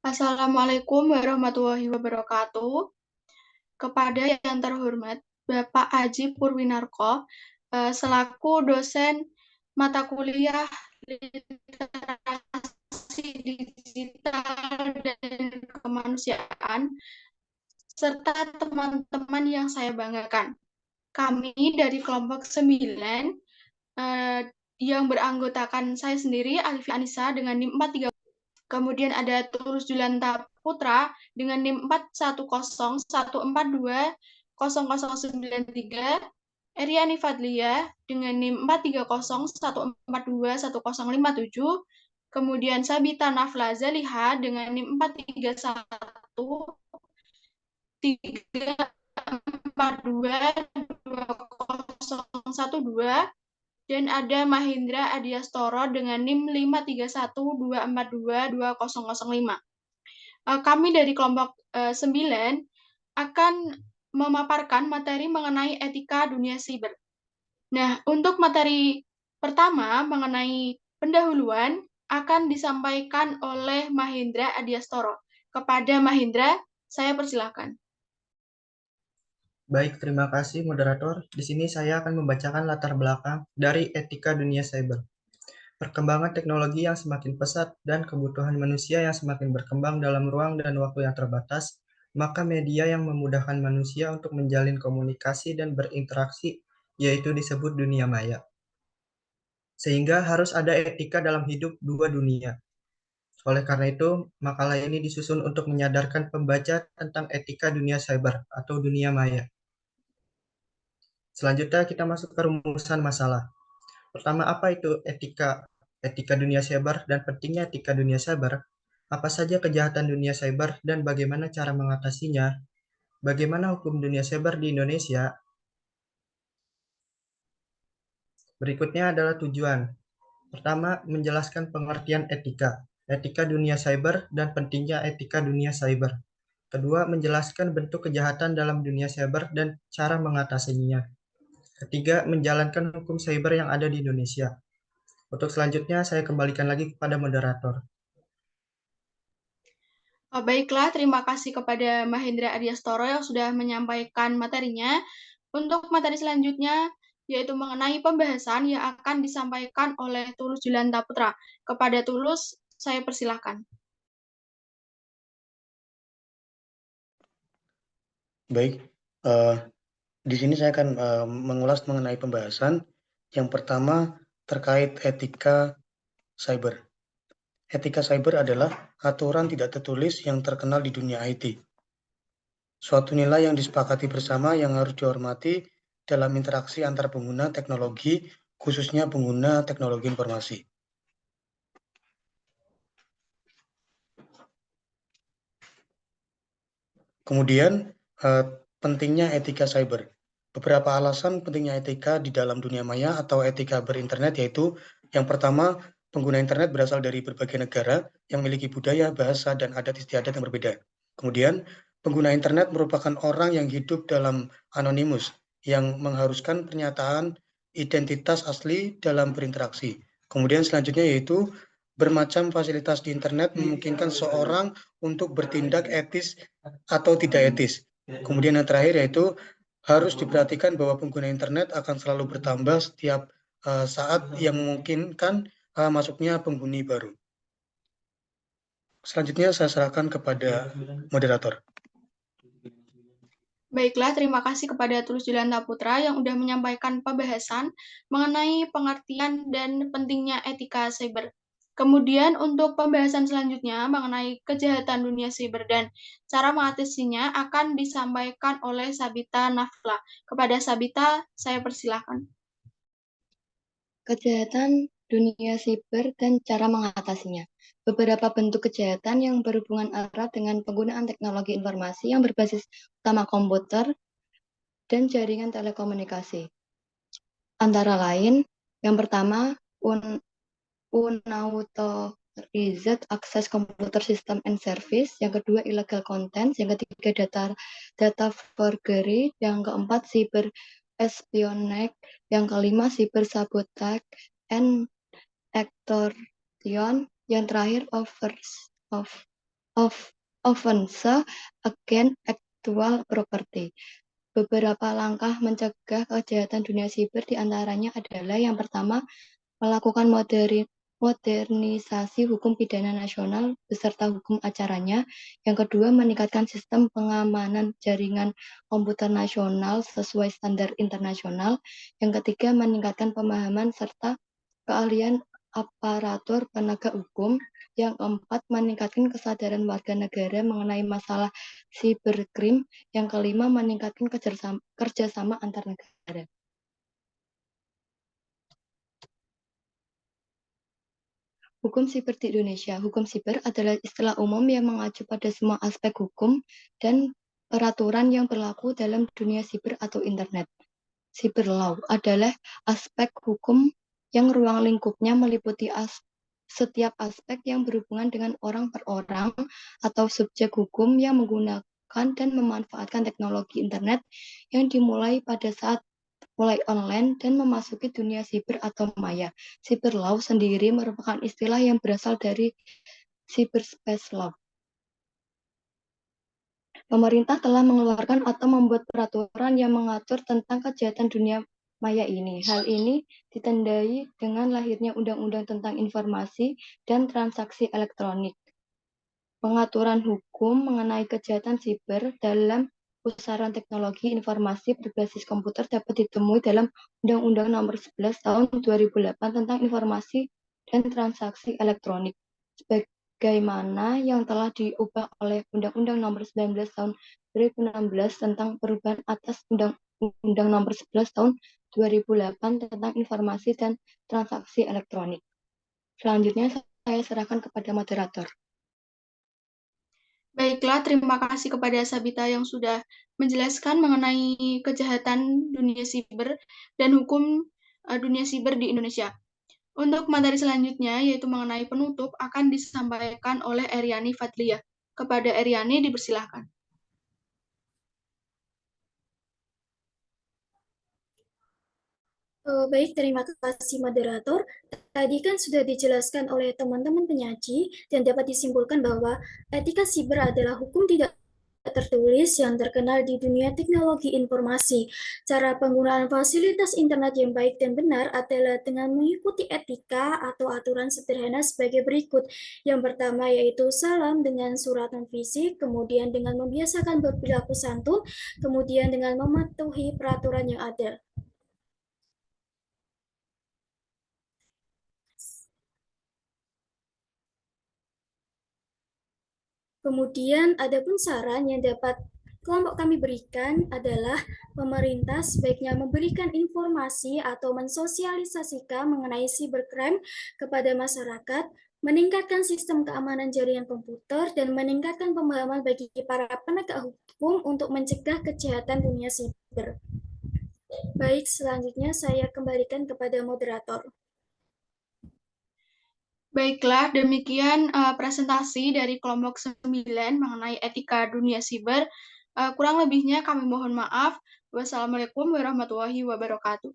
Assalamualaikum warahmatullahi wabarakatuh. Kepada yang terhormat Bapak Haji Purwinarko, selaku dosen mata kuliah literasi digital dan kemanusiaan, serta teman-teman yang saya banggakan. Kami dari kelompok 9 yang beranggotakan saya sendiri, Alfi Anissa, dengan NIM 43. Kemudian ada Tulus Julanta Putra dengan NIM 4101420093, Eriani Fadlia dengan NIM 43014210057, kemudian Sabita Nafla Zaliha dengan NIM 43134222012, dan ada Mahindra Adiastoro dengan NIM 53124222005. Kami dari kelompok 9 akan memaparkan materi mengenai etika dunia siber. Nah, untuk materi pertama mengenai pendahuluan akan disampaikan oleh Mahindra Adiastoro. Kepada Mahindra, saya persilahkan. Baik, terima kasih moderator. Di sini saya akan membacakan latar belakang dari etika dunia cyber. Perkembangan teknologi yang semakin pesat dan kebutuhan manusia yang semakin berkembang dalam ruang dan waktu yang terbatas, maka media yang memudahkan manusia untuk menjalin komunikasi dan berinteraksi yaitu disebut dunia maya. Sehingga harus ada etika dalam hidup dua dunia. Oleh karena itu, makalah ini disusun untuk menyadarkan pembaca tentang etika dunia cyber atau dunia maya. Selanjutnya kita masuk ke rumusan masalah. Pertama, apa itu etika? Etika dunia cyber dan pentingnya etika dunia cyber. Apa saja kejahatan dunia cyber dan bagaimana cara mengatasinya? Bagaimana hukum dunia cyber di Indonesia? Berikutnya adalah tujuan. Pertama, menjelaskan pengertian etika. Etika dunia cyber dan pentingnya etika dunia cyber. Kedua, menjelaskan bentuk kejahatan dalam dunia cyber dan cara mengatasinya. Ketiga, menjalankan hukum cyber yang ada di Indonesia. Untuk selanjutnya, saya kembalikan lagi kepada moderator. Baiklah, terima kasih kepada Mahendra Adiastoro yang sudah menyampaikan materinya. Untuk materi selanjutnya, yaitu mengenai pembahasan yang akan disampaikan oleh Tulus Julanta Putra. Kepada Tulus, saya persilahkan. Baik, di sini saya akan mengulas mengenai pembahasan. Yang pertama terkait etika cyber. Etika cyber adalah aturan tidak tertulis yang terkenal di dunia IT. Suatu nilai yang disepakati bersama yang harus dihormati dalam interaksi antar pengguna teknologi, khususnya pengguna teknologi informasi. Kemudian, pentingnya etika cyber. Beberapa alasan pentingnya etika di dalam dunia maya atau etika berinternet yaitu yang pertama, pengguna internet berasal dari berbagai negara yang memiliki budaya, bahasa, dan adat istiadat yang berbeda. Kemudian, pengguna internet merupakan orang yang hidup dalam anonimus yang mengharuskan pernyataan identitas asli dalam berinteraksi. Kemudian selanjutnya yaitu bermacam fasilitas di internet memungkinkan seorang untuk bertindak etis atau tidak etis. Kemudian yang terakhir yaitu harus diperhatikan bahwa pengguna internet akan selalu bertambah setiap saat yang memungkinkan masuknya penghuni baru. Selanjutnya saya serahkan kepada moderator. Baiklah, terima kasih kepada Tulus Julanta Putra yang sudah menyampaikan pembahasan mengenai pengertian dan pentingnya etika cyber. Kemudian untuk pembahasan selanjutnya mengenai kejahatan dunia cyber dan cara mengatasinya akan disampaikan oleh Sabita Nafla. Kepada Sabita, saya persilahkan. Kejahatan dunia siber dan cara mengatasinya. Beberapa bentuk kejahatan yang berhubungan erat dengan penggunaan teknologi informasi yang berbasis utama komputer dan jaringan telekomunikasi. Antara lain, yang pertama, unauthorized access computer system and service, yang kedua illegal content, yang ketiga data forgery, yang keempat cyber espionage, yang kelima cyber sabotage and extortion, yang terakhir offense against actual property. Beberapa langkah mencegah kejahatan dunia siber diantaranya adalah yang pertama, melakukan modernisasi hukum pidana nasional beserta hukum acaranya. Yang kedua, meningkatkan sistem pengamanan jaringan komputer nasional sesuai standar internasional. Yang ketiga, meningkatkan pemahaman serta keahlian aparatur penegak hukum. Yang keempat, meningkatkan kesadaran warga negara mengenai masalah cybercrime. Yang kelima, meningkatkan kerjasama antar negara. Hukum siber di Indonesia. Hukum siber adalah istilah umum yang mengacu pada semua aspek hukum dan peraturan yang berlaku dalam dunia siber atau internet. Cyber law adalah aspek hukum yang ruang lingkupnya meliputi setiap aspek yang berhubungan dengan orang per orang atau subjek hukum yang menggunakan dan memanfaatkan teknologi internet yang dimulai pada saat mulai online dan memasuki dunia siber atau maya. Cyber law sendiri merupakan istilah yang berasal dari cyberspace law. Pemerintah telah mengeluarkan atau membuat peraturan yang mengatur tentang kejahatan dunia maya ini. Hal ini ditandai dengan lahirnya Undang-Undang tentang Informasi dan Transaksi Elektronik. Pengaturan hukum mengenai kejahatan siber dalam pusaran teknologi informasi berbasis komputer dapat ditemui dalam Undang-Undang Nomor 11 Tahun 2008 tentang Informasi dan Transaksi Elektronik, sebagaimana yang telah diubah oleh Undang-Undang Nomor 19 Tahun 2016 tentang perubahan atas Undang-Undang Nomor 11 Tahun 2008 tentang Informasi dan Transaksi Elektronik. Selanjutnya saya serahkan kepada moderator. Baiklah, terima kasih kepada Sabita yang sudah menjelaskan mengenai kejahatan dunia siber dan hukum dunia siber di Indonesia. Untuk materi selanjutnya, yaitu mengenai penutup, akan disampaikan oleh Eryani Fadliyah. Kepada Eryani, dipersilahkan. Baik, terima kasih moderator. Tadi kan sudah dijelaskan oleh teman-teman penyaji dan dapat disimpulkan bahwa etika siber adalah hukum tidak tertulis yang terkenal di dunia teknologi informasi. Cara penggunaan fasilitas internet yang baik dan benar adalah dengan mengikuti etika atau aturan sederhana sebagai berikut. Yang pertama yaitu salam dengan suratan fisik, kemudian dengan membiasakan berperilaku santun, kemudian dengan mematuhi peraturan yang ada. Kemudian adapun saran yang dapat kelompok kami berikan adalah pemerintah sebaiknya memberikan informasi atau mensosialisasikan mengenai cybercrime kepada masyarakat, meningkatkan sistem keamanan jaringan komputer, dan meningkatkan pemahaman bagi para penegak hukum untuk mencegah kejahatan dunia siber. Baik, selanjutnya saya kembalikan kepada moderator. Baiklah, demikian presentasi dari kelompok 9 mengenai etika dunia siber. Kurang lebihnya kami mohon maaf. Wassalamualaikum warahmatullahi wabarakatuh.